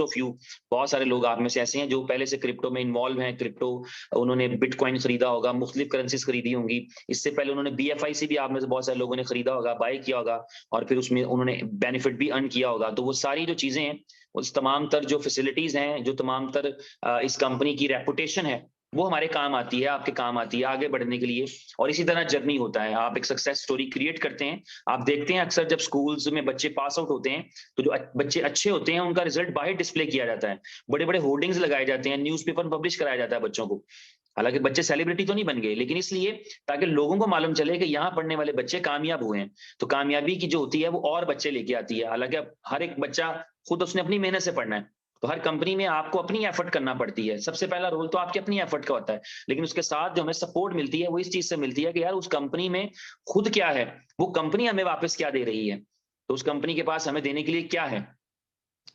Of you, बहुत सारे लोग आप में से ऐसे हैं जो पहले से क्रिप्टो में इन्वॉल्व हैं। क्रिप्टो, उन्होंने बिटकॉइन खरीदा होगा, मुख्तलिफ करेंसीज खरीदी होंगी। इससे पहले उन्होंने BFIC भी आप में से बहुत सारे लोगों ने खरीदा होगा, बाय किया होगा, और फिर उसमें उन्होंने बेनिफिट भी अर्न किया होगा। तो वो सारी जो चीजें हैं, उस तमाम तर जो फैसिलिटीज हैं, जो तमाम तर इस कंपनी की रेपुटेशन है, वो हमारे काम आती है, आपके काम आती है आगे बढ़ने के लिए। और इसी तरह जर्नी होता है, आप एक सक्सेस स्टोरी क्रिएट करते हैं। आप देखते हैं अक्सर जब स्कूल्स में बच्चे पास आउट होते हैं, तो जो बच्चे अच्छे होते हैं उनका रिजल्ट बाहर डिस्प्ले किया जाता है, बड़े बड़े होर्डिंग्स लगाए जाते हैं, न्यूज़पेपर में पब्लिश कराया जाता है बच्चों को। हालांकि बच्चे सेलिब्रिटी तो नहीं बन गए, लेकिन इसलिए ताकि लोगों को मालूम चले कि यहाँ पढ़ने वाले बच्चे कामयाब हुए हैं। तो कामयाबी की जो होती है वो और बच्चे लेके आती है। हालांकि अब हर एक बच्चा खुद उसने अपनी मेहनत से पढ़ना है, तो हर कंपनी में आपको अपनी एफर्ट करना पड़ती है। सबसे पहला रोल तो आपकी अपनी एफर्ट का होता है, लेकिन उसके साथ जो हमें सपोर्ट मिलती है वो इस चीज से मिलती है कि यार उस कंपनी में खुद क्या है, वो कंपनी हमें वापस क्या दे रही है, तो उस कंपनी के पास हमें देने के लिए क्या है।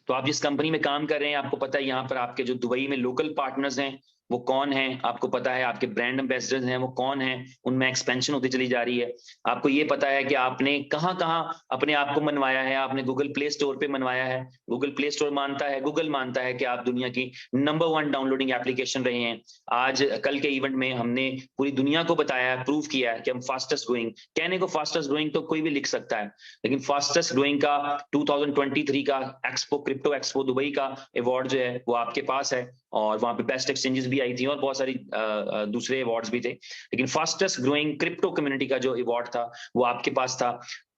तो आप जिस कंपनी में काम कर रहे हैं, आपको पता है यहाँ पर आपके जो दुबई में लोकल पार्टनर्स हैं वो कौन हैं, आपको पता है आपके ब्रांड एम्बेसडर्स हैं वो कौन हैं, उनमें एक्सपेंशन होती चली जा रही है। आपको ये पता है कि आपने कहाँ कहाँ अपने आप को मनवाया है, आपने गूगल प्ले स्टोर पे मनवाया है। गूगल प्ले स्टोर मानता है, गूगल मानता है कि आप दुनिया की नंबर 1 डाउनलोडिंग एप्लीकेशन रहे हैं। आज कल के इवेंट में हमने पूरी दुनिया को बताया है, प्रूव किया है कि हम फास्टेस्ट ग्रोइंग, कहने को फास्टेस्ट ग्रोइंग तो कोई भी लिख सकता है, लेकिन फास्टेस्ट ग्रोइंग का 2023 का एक्सपो, क्रिप्टो एक्सपो दुबई का अवार्ड जो है वो आपके पास है, और वहां पे बेस्ट एक्सचेंजेस भी आई थी और बहुत सारी दूसरे अवार्ड्स भी थे, लेकिन फास्टेस्ट ग्रोइंग क्रिप्टो कम्युनिटी का जो अवार्ड था वो आपके पास था।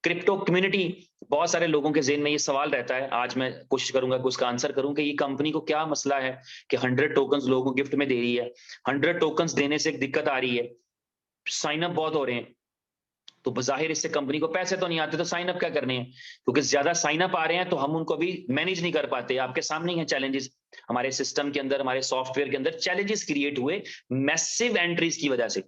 क्रिप्टो कम्युनिटी, बहुत सारे लोगों के ज़हन में ये सवाल रहता है, आज मैं कोशिश करूंगा कि उसका आंसर करूं कि ये कंपनी को क्या मसला है कि 100 टोकन्स लोगों को गिफ्ट में दे रही है। 100 टोकन्स देने से एक दिक्कत आ रही है, साइन अप बहुत हो रहे हैं, तो बजाहिर इससे कंपनी को पैसे तो नहीं आते, तो साइन अप क्या करने हैं, क्योंकि ज्यादा साइन अप आ रहे हैं तो हम उनको भी मैनेज नहीं कर पाते। आपके सामने ही है चैलेंजेस, हमारे सिस्टम के अंदर, हमारे सॉफ्टवेयर के अंदर चैलेंजेस क्रिएट हुए मैसिव एंट्रीज की वजह से।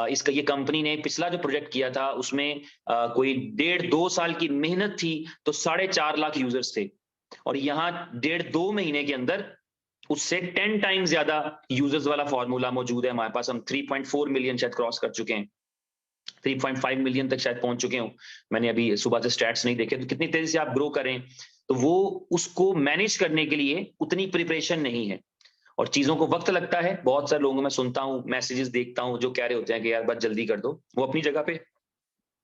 इसका ये कंपनी ने पिछला जो प्रोजेक्ट किया था उसमें कोई 1.5-2 साल की मेहनत थी, तो 4.5 लाख यूजर्स थे, और यहाँ 1.5-2 महीने के अंदर उससे 10 टाइम्स ज्यादा यूजर्स वाला फॉर्मूला मौजूद है हमारे पास। हम 3.4 मिलियन शायद क्रॉस कर चुके हैं, 3.5 मिलियन तक शायद पहुंच चुके हूं। मैंने अभी सुबह से स्टैट्स नहीं देखे, तो कितनी तेजी से आप ग्रो करें, तो वो उसको मैनेज करने के लिए उतनी प्रिपरेशन नहीं है, और चीजों को वक्त लगता है। बहुत सारे लोगों को मैं सुनता हूं, मैसेजेस देखता हूं जो कह रहे होते हैं कि यार बस जल्दी कर दो, वो अपनी जगह पे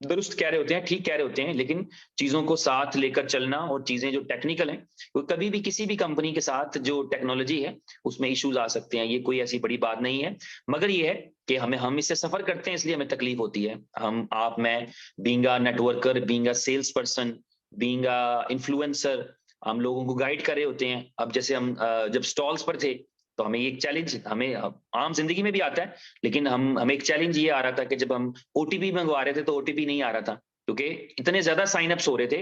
दुरुस्त कह रहे होते हैं, ठीक कह रहे होते हैं, लेकिन चीजों को साथ लेकर चलना और चीजें जो टेक्निकल हैं, वो कभी भी किसी भी कंपनी के साथ जो टेक्नोलॉजी है उसमें इश्यूज आ सकते हैं, ये कोई ऐसी बड़ी बात नहीं है। मगर ये है कि हम इससे सफर करते हैं, इसलिए हमें तकलीफ होती है। हम, आप, मैं, being a networker, being a sales person, being a influencer, हम लोगों को गाइड कर रहे होते हैं। अब जैसे हम जब स्टॉल्स पर थे, तो हमें एक चैलेंज, हमें आम जिंदगी में भी आता है, लेकिन हमें एक चैलेंज ये आ रहा था कि जब हम ओटीपी मंगवा रहे थे तो ओटीपी नहीं आ रहा था, क्योंकि इतने ज्यादा साइनअप्स हो रहे थे।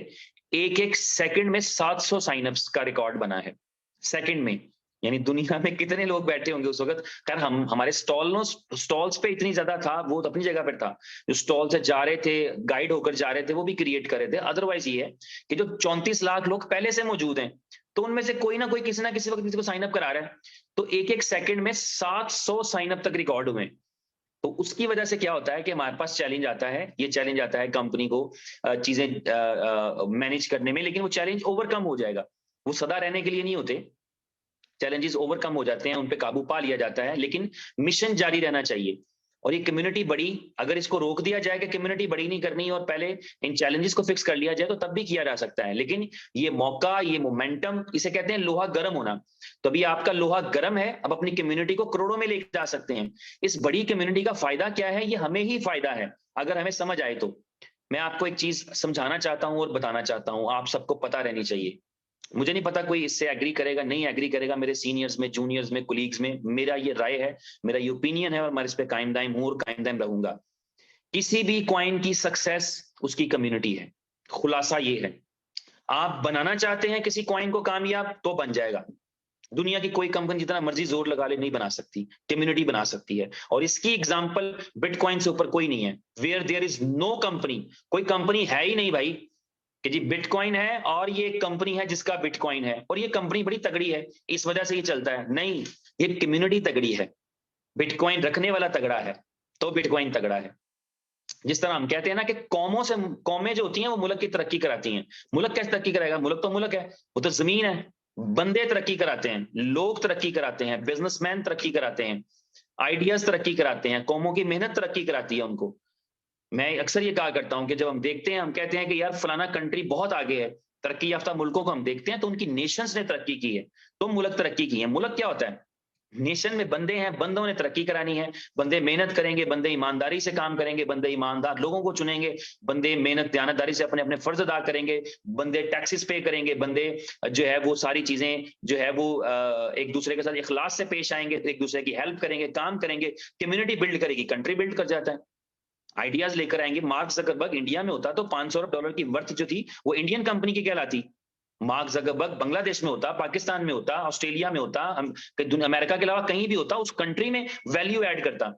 एक एक सेकंड में 700 साइनअप्स का रिकॉर्ड बना है, सेकंड में। यानी दुनिया में कितने लोग बैठे होंगे उस वक्त। खैर हम, हमारे स्टॉल्स पे इतनी ज्यादा था, वो तो अपनी जगह पर था, जो स्टॉल से जा रहे थे, गाइड होकर जा रहे थे, वो भी क्रिएट कर रहे थे। अदरवाइज ये है कि जो 34 लाख लोग पहले से मौजूद हैं, तो उनमें से कोई ना कोई किसी ना किसी वक्त किसी को साइन अप करा रहा है, तो एक एक सेकंड में 700 साइन अप तक रिकॉर्ड हुए। तो उसकी वजह से क्या होता है कि हमारे पास चैलेंज आता है, ये चैलेंज आता है कंपनी को चीजें मैनेज करने में, लेकिन वो चैलेंज ओवरकम हो जाएगा। वो सदा रहने के लिए नहीं होते, चैलेंजेस ओवरकम हो जाते हैं, उन पे काबू पा लिया जाता है, लेकिन मिशन जारी रहना चाहिए। और ये कम्युनिटी बड़ी, अगर इसको रोक दिया जाए कि कम्युनिटी बड़ी नहीं करनी और पहले इन चैलेंजेस को फिक्स कर लिया जाए, तो तब भी किया जा सकता है। लेकिन ये मौका, ये मोमेंटम, इसे कहते हैं लोहा गर्म होना। तो अभी आपका लोहा गर्म है, अब अपनी कम्युनिटी को करोड़ों में लेकर जा सकते हैं। इस बड़ी कम्युनिटी का फायदा क्या है, ये हमें ही फायदा है अगर हमें समझ आए तो। मैं आपको एक चीज समझाना चाहता हूं और बताना चाहता हूं, आप सबको पता रहनी चाहिए। मुझे नहीं पता कोई इससे एग्री करेगा नहीं एग्री करेगा, मेरे सीनियर्स में, जूनियर्स में, कोलीग्स में, मेरा ये राय है, मेरा ये ओपिनियन है, और मैं इस पे कायम दायम हूं और कायम दायम रहूंगा। किसी भी कॉइन की सक्सेस उसकी कम्युनिटी है। खुलासा ये है, आप बनाना चाहते हैं किसी कॉइन को कामयाब, तो बन जाएगा। दुनिया की कोई कंपनी जितना मर्जी जोर लगा ले नहीं बना सकती, कम्युनिटी बना सकती है। और इसकी एग्जांपल बिटकॉइन से ऊपर कोई नहीं है। Where there is no company, कोई कंपनी है ही नहीं भाई कि जी बिटकॉइन है और ये एक कंपनी है जिसका बिटकॉइन है और ये कंपनी बड़ी तगड़ी है इस वजह से ये चलता है, नहीं, ये कम्युनिटी तगड़ी है। बिटकॉइन रखने वाला तगड़ा है तो बिटकॉइन तगड़ा है। जिस तरह हम कहते हैं ना कि कौमों से, कौमें जो होती हैं वो मुल्क की तरक्की कराती हैं। मुल्क कैसे तरक्की कराएगा, मुल्क तो मुल्क है, वो तो जमीन है। बंदे तरक्की कराते हैं, लोग तरक्की कराते हैं, बिजनेसमैन तरक्की कराते हैं, आइडियाज तरक्की कराते हैं, कौमों की मेहनत तरक्की कराती है उनको। मैं अक्सर ये कहा करता हूं कि जब हम देखते हैं, हम कहते हैं कि यार फलाना कंट्री बहुत आगे है, तरक्की याफ्ता मुल्कों को हम देखते हैं तो उनकी नेशंस ने तरक्की की है, तो मुल्क तरक्की की है। मुल्क क्या होता है? नेशन में बंदे हैं, बंदों ने तरक्की करानी है, बंदे मेहनत करेंगे, बंदे ईमानदारी से काम करेंगे, बंदे ईमानदार लोगों को चुनेंगे, बंदे मेहनत दयानतदारी से अपने अपने फर्ज अदा करेंगे, बंदे टैक्सेस पे करेंगे, बंदे जो है वो सारी चीजें जो है वो एक दूसरे के साथ इखलास से पेश आएंगे, एक दूसरे की हेल्प करेंगे, काम करेंगे, कम्युनिटी बिल्ड करेगी, कंट्री बिल्ड कर जाता है। आइडियाज लेकर आएंगे। मार्क जकरबर्ग इंडिया में होता तो 500 अरब डॉलर की वर्थ जो थी वो इंडियन कंपनी की कहलाती। मार्क जकरबर्ग बांग्लादेश में होता, पाकिस्तान में होता, ऑस्ट्रेलिया में होता, अमेरिका के अलावा कहीं भी होता, उस कंट्री में वैल्यू ऐड करता।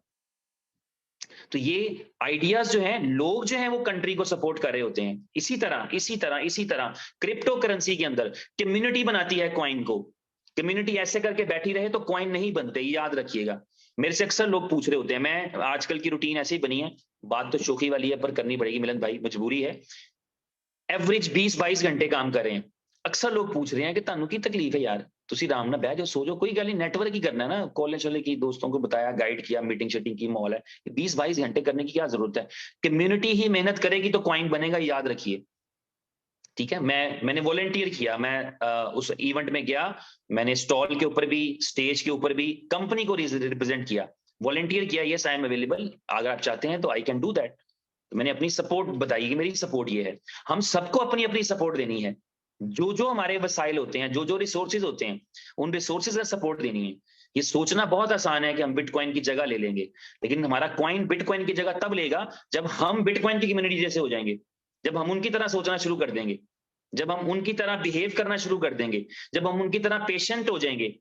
तो ये आइडियाज जो हैं, लोग जो हैं वो कंट्री को सपोर्ट कर रहे होते हैं। इसी तरह क्रिप्टो करेंसी के अंदर कम्युनिटी बनाती है कॉइन को। कम्युनिटी ऐसे करके बैठी रहे तो कॉइन नहीं बनते, याद रखिएगा। मेरे से अक्सर लोग पूछ रहे होते हैं, मैं आजकल की रूटीन ऐसे ही बनी है, बात तो शोखी वाली है पर करनी पड़ेगी मिलन भाई, मजबूरी है। एवरेज 20-22 घंटे काम कर रहे हैं। अक्सर लोग पूछ रहे हैं कि तानू की तकलीफ है यार, तुसी आराम ना बह जाओ, सो जाओ, कोई गल नहीं, नेटवर्क ही करना है ना, कॉलेज चले की, दोस्तों को बताया, गाइड किया, मीटिंग शीटिंग की, मॉल है, 20-22 घंटे करने की क्या जरूरत है? कम्युनिटी ही मेहनत करेगी तो कॉइन बनेगा, याद रखिए। ठीक है, मैंने वॉलंटियर किया, मैं उस इवेंट में गया, मैंने स्टॉल के ऊपर भी, स्टेज के ऊपर भी कंपनी को रिप्रेजेंट किया, वॉलंटियर किया, यस आई एम अवेलेबल, अगर आप चाहते हैं तो आई कैन डू दैट। तो मैंने अपनी सपोर्ट बताई कि मेरी सपोर्ट ये है। हम सबको अपनी अपनी सपोर्ट देनी है। जो जो हमारे वसाइल होते हैं, जो जो रिसोर्सेज होते हैं, उन रिसोर्सेज का सपोर्ट देनी है। ये सोचना बहुत आसान है कि हम बिटकॉइन की जगह ले लेंगे, लेकिन हमारा कॉइन बिटकॉइन की जगह तब लेगा जब हम बिटकॉइन की कम्युनिटी जैसे हो जाएंगे, जब हम उनकी तरह सोचना शुरू कर देंगे, जब हम उनकी तरह बिहेव करना शुरू कर देंगे, जब हम उनकी तरह पेशेंट हो जाएंगे।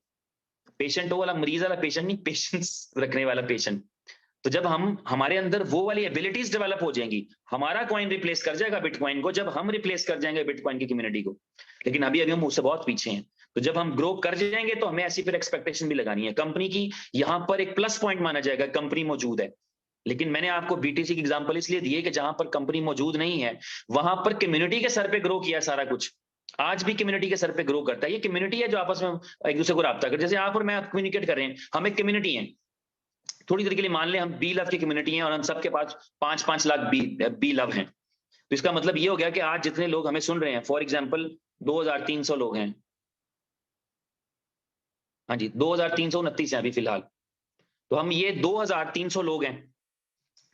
पेशेंट हो वाला मरीज वाला पेशेंट नहीं, पेशेंस रखने वाला पेशेंट। तो जब हम, हमारे अंदर वो वाली एबिलिटीज डेवलप हो जाएंगी, हमारा कॉइन रिप्लेस कर जाएगा बिटकॉइन को, जब हम रिप्लेस कर जाएंगे बिटकॉइन की कम्युनिटी को। लेकिन अभी अभी हम उससे बहुत पीछे हैं। तो जब हम ग्रो कर जाएंगे तो हमें ऐसी फिर एक्सपेक्टेशन भी लगानी है कंपनी की। यहां पर एक प्लस पॉइंट माना जाएगा, कंपनी मौजूद है। लेकिन मैंने आपको बीटीसी की एग्जांपल इसलिए दी है कि जहां पर कंपनी मौजूद नहीं है, वहां पर कम्युनिटी के सर पे ग्रो किया सारा कुछ। आज भी कम्युनिटी के सर पे ग्रो करता है। ये कम्युनिटी है जो आपस में एक दूसरे को राब्ता कर, जैसे आप और मैं कम्युनिकेट कर रहे हैं, हम एक कम्युनिटी है। थोड़ी देर के लिए मान लें हम बी लव की कम्युनिटी है और हम सबके पास 5-5 लाख बी लव हैं। तो इसका मतलब ये हो गया कि आज जितने लोग हमें सुन रहे हैं, फॉर एग्जाम्पल 2300 लोग हैं। हाँ जी, 2329 है अभी फिलहाल। तो हम ये 2300 लोग हैं,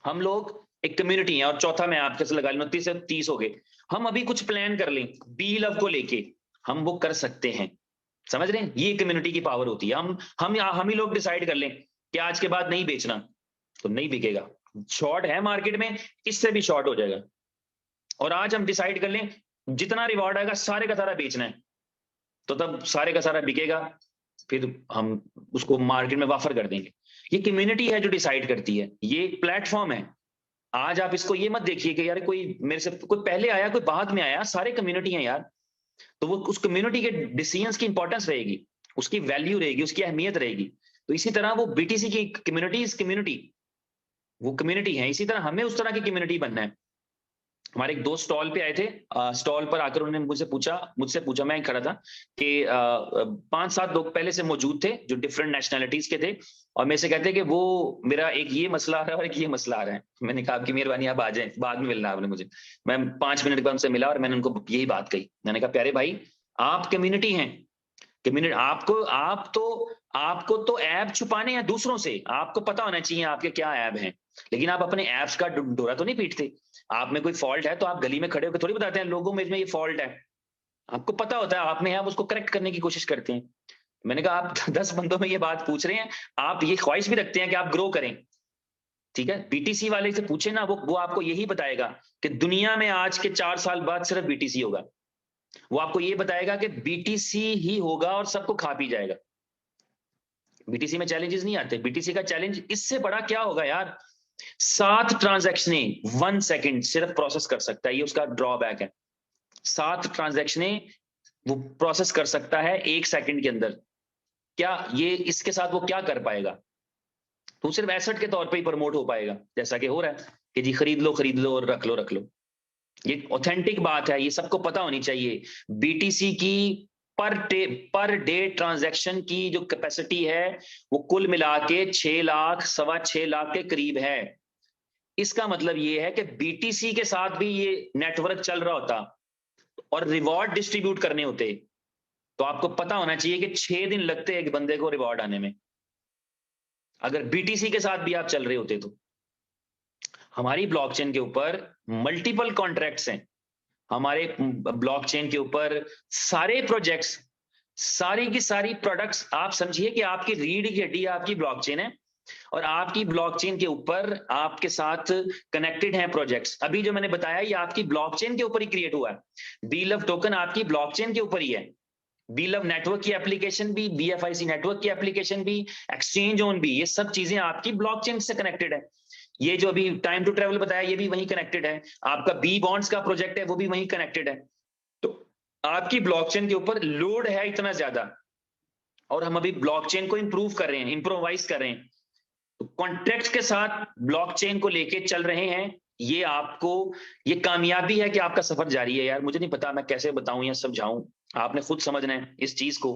हम लोग एक कम्युनिटी है। और चौथा मैं आपके से लगा लूं, 29 से 30 हो गए। हम अभी कुछ प्लान कर लें बी लव को लेके, हम वो कर सकते हैं। समझ रहे हैं? ये कम्युनिटी की पावर होती है। हम ही लोग डिसाइड कर लें कि आज के बाद नहीं बेचना, तो नहीं बिकेगा। शॉर्ट है मार्केट में, इससे भी शॉर्ट हो जाएगा। और आज हम डिसाइड कर लें जितना रिवॉर्ड आएगा सारे का सारा बेचना है, तो तब सारे का सारा बिकेगा, फिर हम उसको मार्केट में वाफर कर देंगे। ये कम्युनिटी है जो डिसाइड करती है, ये एक प्लेटफॉर्म है। आज आप इसको ये मत देखिए कि यार कोई मेरे से कोई पहले आया कोई बाद में आया, सारे कम्युनिटी है यार। तो वो उस कम्युनिटी के डिसीजंस की इंपॉर्टेंस रहेगी, उसकी वैल्यू रहेगी, उसकी अहमियत रहेगी। तो इसी तरह वो बीटीसी की कम्युनिटी वो कम्युनिटी है। इसी तरह हमें उस तरह की कम्युनिटी बनना है। हमारे एक दोस्त स्टॉल पे आए थे, स्टॉल पर आकर उन्होंने मुझसे पूछा, मैं खड़ा था कि 5-7 लोग पहले से मौजूद थे जो डिफरेंट नेशनैलिटीज के थे, और मेरे से कहते कि वो मेरा एक ये मसला आ रहा है और एक ये मसला आ रहा है। मैंने कहा आपकी मेहरबानी, आप आ जाएं, बाद में मिलना आपने मुझे। मैं 5 मिनट बाद उनसे मिला और मैंने उनको यही बात कही। मैंने कहा प्यारे भाई, आप कम्युनिटी हैं, कम्युनिटी आपको तो ऐप छुपाने हैं दूसरों से, आपको पता होना चाहिए आपके क्या ऐप हैं। लेकिन आप अपने ऐप्स का डोरा तो नहीं पीटते। आप में कोई फॉल्ट है तो आप गली में खड़े होकर थोड़ी बताते हैं लोगों में ये फॉल्ट है। आपको पता होता है, आपने आप उसको करेक्ट करने की कोशिश करते हैं। मैंने कहा आप 10 बंदों में ये बात पूछ रहे हैं, आप ये ख्वाहिश भी रखते हैं कि आप ग्रो करें। ठीक है, बीटीसी वाले से पूछे ना, वो आपको यही बताएगा कि दुनिया में आज के 4 साल बाद सिर्फ बीटीसी होगा। वो आपको ये बताएगा कि बीटीसी ही होगा और सबको खा पी जाएगा। बीटीसी में चैलेंजेस नहीं आते, बीटीसी का चैलेंज इससे बड़ा क्या होगा यार। 7 ट्रांजैक्शनें 1 सेकंड सिर्फ प्रोसेस कर सकता है, ये उसका ड्रॉबैक है। 7 ट्रांजैक्शनें वो प्रोसेस कर सकता है 1 सेकंड के अंदर। क्या ये, इसके साथ वो क्या कर पाएगा? तो सिर्फ एसेट के तौर पे ही प्रमोट हो पाएगा, जैसा कि हो रहा है कि जी खरीद लो और रख लो। ये ऑथेंटिक बात है, ये सबको पता होनी चाहिए। बीटीसी की पर डे ट्रांजैक्शन की जो कैपेसिटी है वो कुल मिला के 6 लाख, 6.25 लाख के करीब है। इसका मतलब ये है कि बीटीसी के साथ भी ये नेटवर्क चल रहा होता और रिवॉर्ड डिस्ट्रीब्यूट करने होते, तो आपको पता होना चाहिए कि 6 दिन लगते एक बंदे को रिवॉर्ड आने में, अगर बीटीसी के साथ भी आप चल रहे होते तो। हमारी ब्लॉकचेन के ऊपर मल्टीपल कॉन्ट्रैक्ट्स हैं, हमारे ब्लॉकचेन के ऊपर सारे प्रोजेक्ट्स, सारी की सारी प्रोडक्ट्स, आप समझिए कि आपकी रीढ़ की हड्डी आपकी ब्लॉकचेन है और आपकी ब्लॉकचेन के ऊपर आपके साथ कनेक्टेड हैं प्रोजेक्ट्स। अभी जो मैंने बताया ये आपकी ब्लॉकचेन के ऊपर ही क्रिएट हुआ है। बीलव टोकन आपकी ब्लॉकचेन के ऊपर ही है, बीलव नेटवर्क की एप्लीकेशन भी, बीएफआईसी नेटवर्क की एप्लीकेशन भी, एक्सचेंज ऑन भी, ये सब चीजें आपकी ब्लॉकचेन से कनेक्टेड है। ये जो अभी टाइम टू ट्रेवल बताया ये भी वहीं कनेक्टेड है, आपका बी बॉन्ड्स का प्रोजेक्ट है वो भी वहीं कनेक्टेड है। तो आपकी ब्लॉकचेन के ऊपर लोड है इतना ज्यादा, और हम अभी ब्लॉकचेन को इंप्रूव कर रहे हैं, इंप्रोवाइज कर रहे हैं, तो कॉन्ट्रैक्ट्स के साथ ब्लॉकचेन को लेके चल रहे हैं। ये आपको, ये कामयाबी है कि आपका सफर जारी है। यार मुझे नहीं पता मैं कैसे बताऊं या समझाऊं, आपने खुद समझना है इस चीज को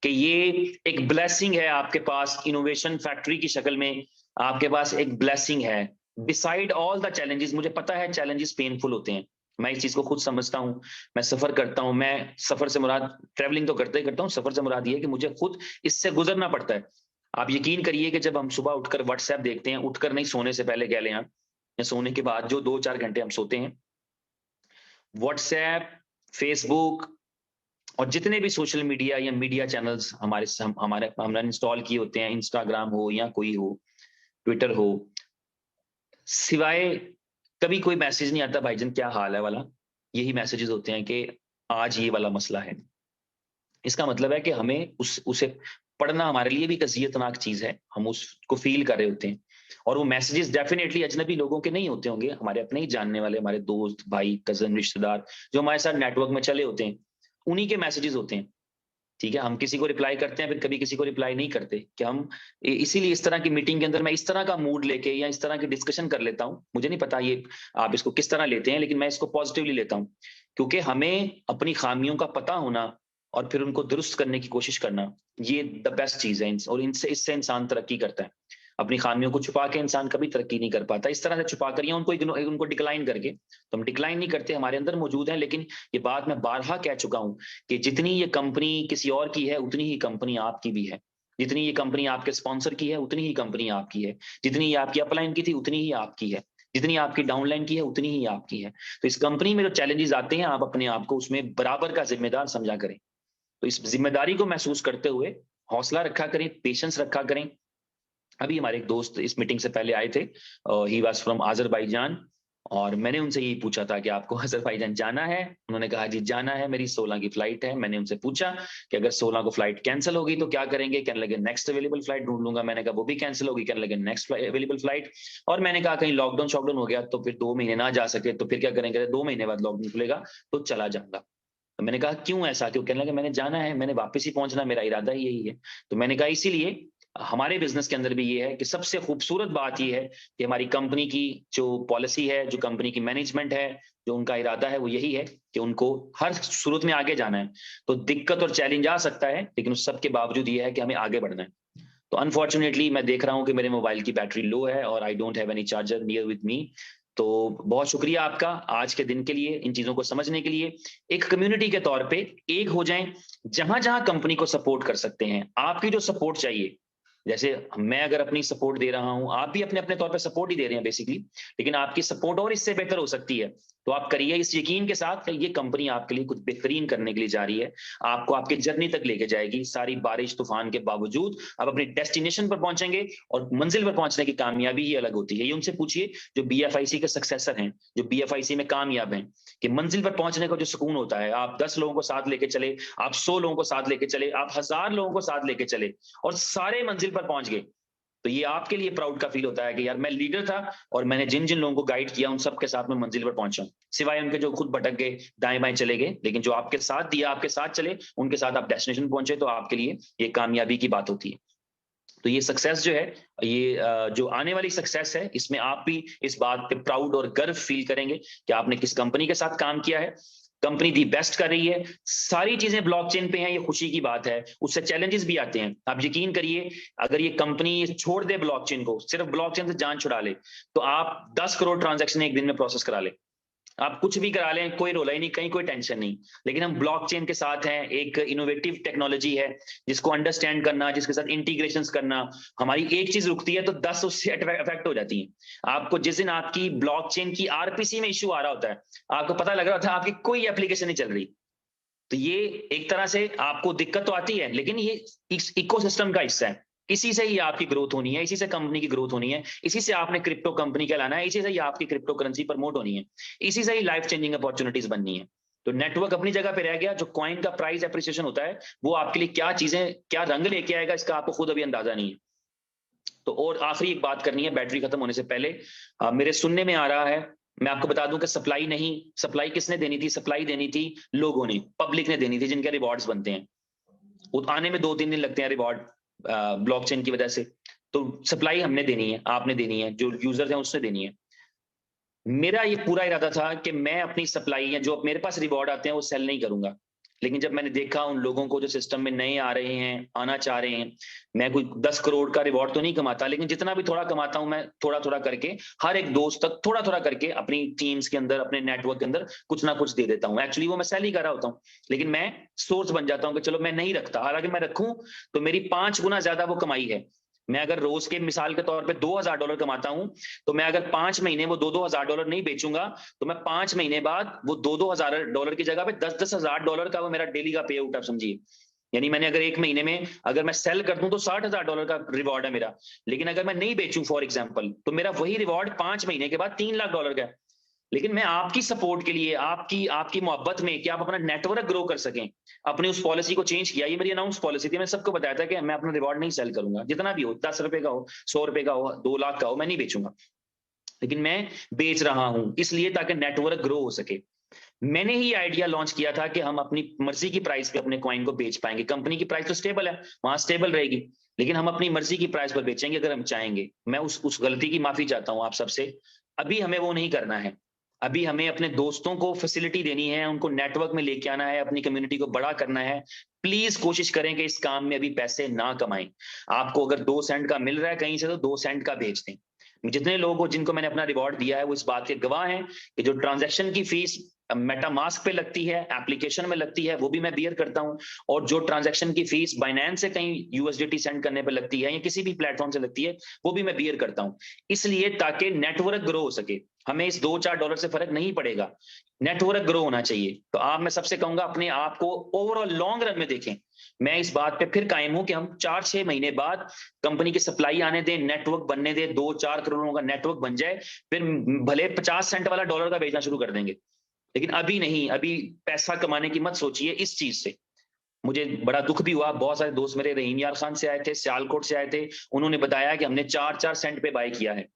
कि ये एक ब्लेसिंग है आपके पास, इनोवेशन फैक्ट्री की शक्ल में आपके पास एक ब्लेसिंग है। बिसाइड ऑल द चैलेंजेस, मुझे पता है चैलेंजेस पेनफुल होते हैं, मैं इस चीज को खुद समझता हूं, मैं सफर करता हूं, मैं सफर से मुराद ट्रेवलिंग तो करते ही करता हूं, सफर से मुराद ये है कि मुझे खुद इससे गुजरना पड़ता है। आप यकीन करिए कि जब हम सुबह उठकर व्हाट्सएप देखते हैं, उठकर नहीं सोने से पहले कह लें आप, या सोने के बाद जो 2-4 घंटे हम सोते हैं, व्हाट्सएप, फेसबुक और जितने भी सोशल मीडिया या मीडिया चैनल्स हमने इंस्टॉल किए होते हैं, इंस्टाग्राम हो या कोई हो, ट्विटर हो, सिवाय कभी कोई मैसेज नहीं आता भाईजान क्या हाल है वाला, यही मैसेजेस होते हैं कि आज ये वाला मसला है। इसका मतलब है कि हमें उसे पढ़ना हमारे लिए भी एक अज़ियतनाक चीज है, हम उसको फील कर रहे होते हैं। और वो मैसेजेस डेफिनेटली अजनबी लोगों के नहीं होते होंगे, हमारे अपने ही जानने वाले, हमारे दोस्त, भाई, कजन, रिश्तेदार जो हमारे साथ नेटवर्क में चले होते हैं, उन्हीं के मैसेजेस होते हैं। ठीक है, हम किसी को रिप्लाई करते हैं, फिर कभी किसी को रिप्लाई नहीं करते, कि हम इसीलिए इस तरह की मीटिंग के अंदर मैं इस तरह का मूड लेके या इस तरह की डिस्कशन कर लेता हूं। मुझे नहीं पता ये आप इसको किस तरह लेते हैं, लेकिन मैं इसको पॉजिटिवली लेता हूं, क्योंकि हमें अपनी खामियों का पता होना और फिर उनको दुरुस्त करने की कोशिश करना, ये द बेस्ट चीज है। और इनसे इससे इंसान तरक्की करता है। अपनी खामियों को छुपा के इंसान कभी तरक्की नहीं कर पाता, इस तरह से छुपा कर या उनको डिक्लाइन करके। तो हम डिक्लाइन नहीं करते, हमारे अंदर मौजूद है। लेकिन ये बात मैं बारहा कह चुका हूं कि जितनी ये कंपनी किसी और की है उतनी ही कंपनी आपकी भी है, जितनी ये कंपनी आपके स्पॉन्सर की है उतनी ही कंपनी आपकी है, जितनी ये आपकी अपलाइन की थी उतनी ही आपकी है, जितनी आपकी डाउनलाइन की है उतनी ही आपकी है। तो इस कंपनी में जो चैलेंजेस आते हैं, आप अपने आप को उसमें बराबर का जिम्मेदार समझा करें। तो इस जिम्मेदारी को महसूस करते हुए हौसला रखा करें, पेशेंस रखा करें। अभी हमारे एक दोस्त इस मीटिंग से पहले आए थे, ही वाज फ्रॉम अजरबैजान, और मैंने उनसे यही पूछा था कि आपको अजरबैजान जाना है? उन्होंने कहा जी जाना है, मेरी 16 की फ्लाइट है। मैंने उनसे पूछा कि अगर 16 को फ्लाइट कैंसिल होगी तो क्या करेंगे? कहने लगे नेक्स्ट अवेलेबल फ्लाइट ढूंढ लूंगा। मैंने कहा वो भी कैंसिल होगी? कहने लगे नेक्स्ट अवेलेबल फ्लाइट। और मैंने कहा कहीं लॉकडाउन शॉकडाउन हो गया तो फिर 2 महीने ना जा सके तो फिर क्या करेंगे? 2 महीने बाद लॉकडाउन खुलेगा तो चला जाऊंगा। तो मैंने कहा क्यों ऐसा क्यों? कहने लगे मैंने जाना है, मैंने वापस ही पहुंचना, मेरा इरादा ही यही है। तो मैंने कहा इसीलिए हमारे बिजनेस के अंदर भी ये है कि सबसे खूबसूरत बात ये है कि हमारी कंपनी की जो पॉलिसी है, जो कंपनी की मैनेजमेंट है, जो उनका इरादा है वो यही है कि उनको हर सूरत में आगे जाना है। तो दिक्कत और चैलेंज आ सकता है, लेकिन उस सब के बावजूद ये है कि हमें आगे बढ़ना है। तो अनफॉर्चुनेटली मैं देख रहा हूं कि मेरे मोबाइल की बैटरी लो है और I don't have any charger near with me. तो बहुत शुक्रिया आपका आज के दिन के लिए, इन चीजों को समझने के लिए। एक कम्युनिटी के तौर पे एक हो जाएं, जहां जहां कंपनी को सपोर्ट कर सकते हैं। आपकी जो सपोर्ट चाहिए, जैसे मैं अगर अपनी सपोर्ट दे रहा हूं, आप भी अपने अपने तौर पे सपोर्ट ही दे रहे हैं बेसिकली, लेकिन आपकी सपोर्ट और इससे बेहतर हो सकती है। तो आप करिए इस यकीन के साथ कि ये कंपनी आपके लिए कुछ बेहतरीन करने के लिए जा रही है, आपको आपके जर्नी तक लेके जाएगी। सारी बारिश तूफान के बावजूद आप अपनी डेस्टिनेशन पर पहुंचेंगे, और मंजिल पर पहुंचने की कामयाबी ही अलग होती है। ये उनसे पूछिए जो बीएफआईसी के सक्सेसर हैं, जो बीएफआईसी में कामयाब हैं, कि मंजिल पर पहुंचने का जो सुकून होता है, आप 10 लोगों को साथ लेके चले, आप 100 लोगों को साथ लेके चले, आप 1000 लोगों को साथ लेके चले और सारे मंजिल पर पहुंच गए, तो ये आपके लिए प्राउड का फील होता है कि यार मैं लीडर था और मैंने जिन जिन लोगों को गाइड किया उन सबके साथ मैं मंजिल पर पहुंचा, सिवाय उनके जो खुद भटक गए, दाएं बाएं चले गए। लेकिन जो आपके साथ दिया, आपके साथ चले, उनके साथ आप डेस्टिनेशन पहुंचे, तो आपके लिए ये कामयाबी की बात होती है। तो ये सक्सेस जो है, ये जो आने वाली सक्सेस है, इसमें आप भी इस बात पे प्राउड और गर्व फील करेंगे कि आपने किस कंपनी के साथ काम किया है। कंपनी दी बेस्ट कर रही है, सारी चीजें ब्लॉकचेन पे हैं, ये खुशी की बात है। उससे चैलेंजेस भी आते हैं। आप यकीन करिए, अगर ये कंपनी छोड़ दे ब्लॉकचेन को, सिर्फ ब्लॉकचेन से जान छुड़ा ले, तो आप 10 करोड़ ट्रांजैक्शन एक दिन में प्रोसेस करा ले। आप कुछ भी करा लें, कोई रोला ही नहीं, कहीं कोई टेंशन नहीं। लेकिन हम ब्लॉकचेन के साथ हैं, एक इनोवेटिव टेक्नोलॉजी है जिसको अंडरस्टैंड करना, जिसके साथ इंटीग्रेशंस करना, हमारी एक चीज रुकती है तो 10 उससे अफेक्ट हो जाती है। आपको जिस दिन आपकी ब्लॉकचेन की आरपीसी में इश्यू आ रहा होता है, आपको पता लग रहा होता है आपकी कोई एप्लीकेशन नहीं चल रही, तो ये एक तरह से आपको दिक्कत तो आती है, लेकिन ये इस इकोसिस्टम का हिस्सा है। इसी से ही आपकी ग्रोथ होनी है, इसी से कंपनी की ग्रोथ होनी है, इसी से आपने क्रिप्टो कंपनी कहलाना है, इसी से ही आपकी क्रिप्टो करेंसी प्रमोट होनी है, इसी से ही लाइफ चेंजिंग अपॉर्चुनिटीज बननी है। तो नेटवर्क अपनी जगह पे रह गया, जो कॉइन का प्राइस एप्रिसिएशन होता है वो आपके लिए क्या चीजें, क्या रंग लेके आएगा, इसका आपको खुद अभी अंदाजा नहीं है। तो और आखिरी एक बात करनी है बैटरी खत्म होने से पहले। मेरे सुनने में आ रहा है, मैं आपको बता दूं कि सप्लाई नहीं, सप्लाई किसने देनी थी? सप्लाई देनी थी लोगों ने, पब्लिक ने देनी थी, जिनके रिवॉर्ड्स बनते हैं। आने में 2-3 दिन लगते हैं रिवॉर्ड ब्लॉकचेन की वजह से। तो सप्लाई हमने देनी है, आपने देनी है, जो यूजर्स हैं उसने देनी है। मेरा ये पूरा इरादा था कि मैं अपनी सप्लाई या जो मेरे पास रिवॉर्ड आते हैं वो सेल नहीं करूंगा। लेकिन जब मैंने देखा उन लोगों को जो सिस्टम में नए आ रहे हैं, आना चाह रहे हैं, मैं कोई 10 करोड़ का रिवॉर्ड तो नहीं कमाता, लेकिन जितना भी थोड़ा कमाता हूं मैं थोड़ा थोड़ा करके हर एक दोस्त तक थोड़ा थोड़ा करके अपनी टीम्स के अंदर, अपने नेटवर्क के अंदर कुछ ना कुछ दे देता हूं। एक्चुअली वो मैं सेल ही कर रहा होता हूं, लेकिन मैं सोर्स बन जाता हूं कि चलो मैं नहीं रखता, हालांकि मैं रखूं तो मेरी 5 गुना ज्यादा वो कमाई है। मैं अगर रोज के मिसाल के तौर पे $2000 कमाता हूं, तो मैं अगर 5 महीने वो $2,000 नहीं बेचूंगा, तो मैं 5 महीने बाद वो $2,000 की जगह पे $10,000 का वो मेरा डेली का पे आउट, आप समझिए। यानी मैंने अगर एक महीने में अगर मैं सेल कर दूं तो $60,000 का रिवॉर्ड है मेरा। लेकिन अगर मैं नहीं बेचूं फॉर एग्जाम्पल, तो मेरा वही रिवॉर्ड 5 महीने के बाद $3 लाख का है। लेकिन मैं आपकी सपोर्ट के लिए, आपकी आपकी मोहब्बत में, कि आप अपना नेटवर्क ग्रो कर सकें, अपनी उस पॉलिसी को चेंज किया। ये मेरी अनाउंस पॉलिसी थी, मैं सबको बताया था कि मैं अपना रिवॉर्ड नहीं सेल करूंगा, जितना भी हो, 10 रुपए का हो, 100 रुपए का हो, 2 लाख का हो, मैं नहीं बेचूंगा। लेकिन मैं बेच रहा हूं इसलिए ताकि नेटवर्क ग्रो हो सके। मैंने ही आइडिया लॉन्च किया था कि हम अपनी मर्जी की प्राइस पे अपने कॉइन को बेच पाएंगे। कंपनी की प्राइस तो स्टेबल है, वहां स्टेबल रहेगी, लेकिन हम अपनी मर्जी की प्राइस पर बेचेंगे अगर हम चाहेंगे। मैं उस गलती की माफी चाहता हूं आप सबसे। अभी हमें वो नहीं करना है। अभी हमें अपने दोस्तों को फैसिलिटी देनी है, उनको नेटवर्क में लेके आना है, अपनी कम्युनिटी को बड़ा करना है। प्लीज कोशिश करें कि इस काम में अभी पैसे ना कमाएं। आपको अगर 2 सेंट का मिल रहा है कहीं से, तो 2 सेंट का बेच दें। जितने लोग हो जिनको मैंने अपना रिवॉर्ड दिया है, वो इस बात के गवाह हैं कि जो ट्रांजैक्शन की फीस मेटामास्क पे लगती है, एप्लीकेशन में लगती है, वो भी मैं बियर करता हूं। और जो ट्रांजैक्शन की फीस बाइनेंस से कहीं यूएसडीटी सेंड करने पे लगती है या किसी भी प्लेटफॉर्म से लगती है, वो भी मैं बियर करता हूं। इसलिए ताकि नेटवर्क ग्रो हो सके, हमें इस $2-4 से फर्क नहीं पड़ेगा, नेटवर्क ग्रो होना चाहिए। तो आप, मैं सबसे कहूंगा अपने आप को ओवरऑल लॉन्ग रन में देखें। मैं इस बात पे फिर कायम हूं कि हम 4-6 महीने बाद कंपनी की सप्लाई आने दें, नेटवर्क बनने दें, 2-4 करोड़ों का नेटवर्क बन जाए, फिर भले 50 सेंट वाला डॉलर का बेचना शुरू कर देंगे। लेकिन अभी नहीं, अभी पैसा कमाने की मत सोचिए इस चीज से। मुझे बड़ा दुख भी हुआ, बहुत सारे दोस्त मेरे रहीम यार खान से आए थे, सियालकोट से आए थे, उन्होंने बताया कि हमने 4-4 सेंट पे बाय किया है।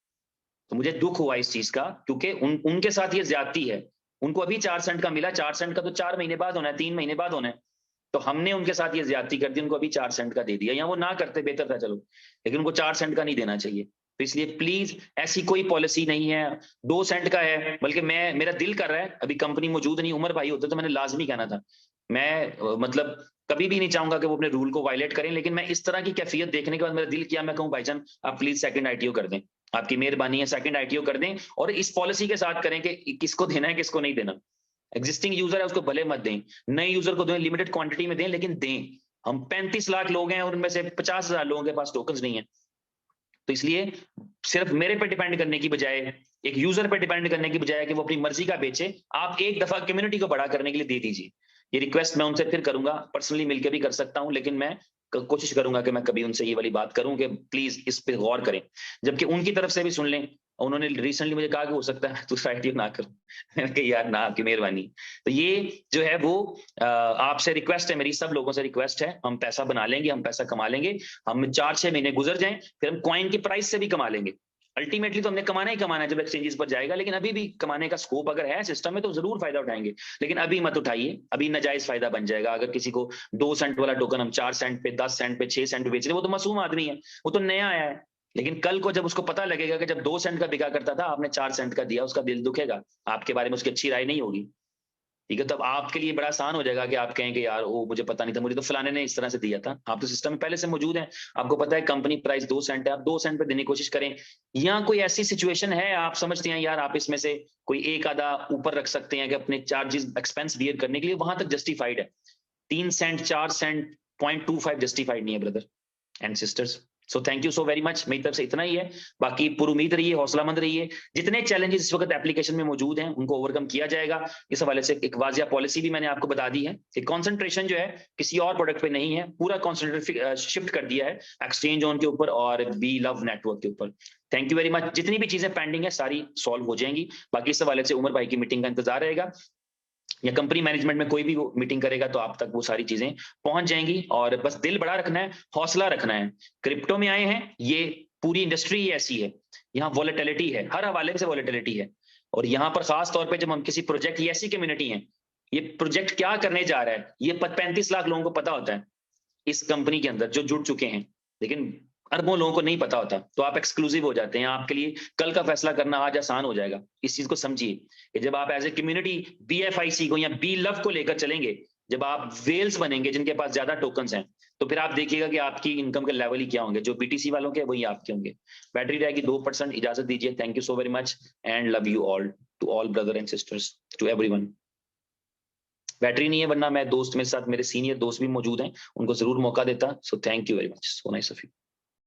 तो मुझे दुख हुआ इस चीज का, क्योंकि उनके साथ ये ज्यादती है। उनको अभी 4 सेंट का मिला, 4 सेंट का तो 4 महीने बाद होना है, 3 महीने बाद होना है। तो हमने उनके साथ ये ज्यादती कर दी, उनको अभी 4 सेंट का दे दिया, या वो ना करते बेहतर था चलो, लेकिन उनको 4 सेंट का नहीं देना चाहिए। तो इसलिए प्लीज, ऐसी कोई पॉलिसी नहीं है। 2 सेंट का है, बल्कि मैं, मेरा दिल कर रहा है, अभी कंपनी मौजूद नहीं, उमर भाई होते तो मैंने लाजमी कहना था। मैं मतलब कभी भी नहीं चाहूंगा कि वो अपने रूल को वायलेट करें, लेकिन मैं इस तरह की कैफियत देखने के बाद मेरा दिल किया, मैं कहूँ भाईजान आप प्लीज सेकंड आईटीओ कर दें, आपकी मेहरबानी है, सेकंड आईटीओ कर दें। और इस पॉलिसी के साथ करें कि किसको देना है किसको नहीं देना। एग्जिस्टिंग यूजर है उसको भले मत दें, नए यूजर को दें, लिमिटेड क्वांटिटी में दें, लेकिन दें। हम 35 लाख लोग हैं और उनमें से 50,000 लोगों के पास टोकन्स नहीं है। तो इसलिए सिर्फ मेरे पे डिपेंड करने की बजाय, एक यूजर पे डिपेंड करने की बजाय कि वो अपनी मर्जी का बेचे, आप एक दफा कम्युनिटी को बड़ा करने के लिए दे दीजिए। ये रिक्वेस्ट मैं उनसे फिर करूंगा, पर्सनली मिलकर भी कर सकता हूं, लेकिन मैं कोशिश करूंगा कि मैं कभी उनसे ये वाली बात करूं कि प्लीज इस पे गौर करें, जबकि उनकी तरफ से भी सुन लें। उन्होंने रिसेंटली मुझे कहा कि हो सकता है तू साइट ना कर। मैंने कहा यार ना, आपकी मेहरबानी। तो ये जो है वो आपसे रिक्वेस्ट है, मेरी सब लोगों से रिक्वेस्ट है, हम पैसा बना लेंगे, हम पैसा कमा लेंगे। हम 4-6 महीने गुजर जाएं, फिर हम कॉइन की प्राइस से भी कमा लेंगे। अल्टीमेटली तो हमने कमाना ही कमाना है जब एक्सचेंजेस पर जाएगा, लेकिन अभी भी कमाने का स्कोप अगर है सिस्टम में तो जरूर फायदा उठाएंगे। लेकिन अभी मत उठाइए, अभी नाजायज फायदा बन जाएगा। अगर किसी को 2 सेंट वाला टोकन हम 4 सेंट पे, 10 सेंट पे, 6 सेंट पे बेच रहे, वो तो मासूम आदमी है, वो तो नया आया है। लेकिन कल को जब उसको पता लगेगा कि जब 2 सेंट का बिका करता था, आपने 4 सेंट का दिया, उसका दिल दुखेगा, आपके बारे में उसकी अच्छी राय नहीं होगी। ठीक है, तब आपके लिए बड़ा आसान हो जाएगा कि आप कहें कि यार वो मुझे पता नहीं था, मुझे तो फलाने ने इस तरह से दिया था। आप तो सिस्टम में पहले से मौजूद हैं, आपको पता है कंपनी प्राइस 2 सेंट है, आप 2 सेंट पे देने की कोशिश करें। या कोई ऐसी सिचुएशन है आप समझते हैं यार आप इसमें से कोई एक आधा ऊपर रख सकते हैं कि अपने चार्जेस एक्सपेंस बियर करने के लिए, वहां तक जस्टिफाइड है। 3 सेंट 4 सेंट 0.25 जस्टिफाइड नहीं है brother and sisters. So thank you so very much, मेरी तरफ से इतना ही है। बाकी पूरी उम्मीद रहिए, हौसलामंद रहिए। जितने चैलेंजेस इस वक्त एप्लीकेशन में मौजूद हैं उनको ओवरकम किया जाएगा। इस हवाले से एक वाजिया पॉलिसी भी मैंने आपको बता दी है कि कंसंट्रेशन जो है किसी और प्रोडक्ट पे नहीं है, पूरा कंसंट्रेशन शिफ्ट कर दिया है एक्सचेंज ऑन के ऊपर और बी लव नेटवर्क के ऊपर। Thank you very much. जितनी भी चीजें पेंडिंग है सारी सॉल्व हो जाएंगी। बाकी इस हवाले से उमर भाई की मीटिंग का इंतजार रहेगा, या कंपनी मैनेजमेंट में कोई भी मीटिंग करेगा तो आप तक वो सारी चीजें पहुंच जाएंगी। और बस दिल बड़ा रखना है, हौसला रखना है। क्रिप्टो में आए हैं, ये पूरी इंडस्ट्री ही ऐसी है, यहाँ वॉलेटिलिटी है, हर हवाले से वॉलेटिलिटी है। और यहाँ पर खास तौर पे जब हम किसी प्रोजेक्ट, ये ऐसी कम्युनिटी है, ये प्रोजेक्ट क्या करने जा रहा है ये 35 लाख लोगों को पता होता है इस कंपनी के अंदर जो जुड़ चुके हैं, लेकिन अरबों लोगों को नहीं पता होता। तो आप एक्सक्लूसिव हो जाते हैं, आपके लिए कल का फैसला करना आज आसान हो जाएगा। इस चीज को समझिए कि जब आप एज ए कम्युनिटी BFIC को या बी लव को लेकर चलेंगे, जब आप वेल्स बनेंगे जिनके पास ज्यादा टोकन्स हैं, तो फिर आप देखिएगा कि आपकी इनकम के लेवल ही क्या होंगे। जो BTC वालों के वही आपके होंगे। बैटरी रहेगी 2%। इजाजत दीजिए, thank you so very much and love you all, to all brother and sisters, to everyone. Battery नहीं है, वरना मैं दोस्त मेरे साथ, मेरे सीनियर दोस्त भी मौजूद हैं, उनको जरूर मौका देता। So thank you very much, so nice of you.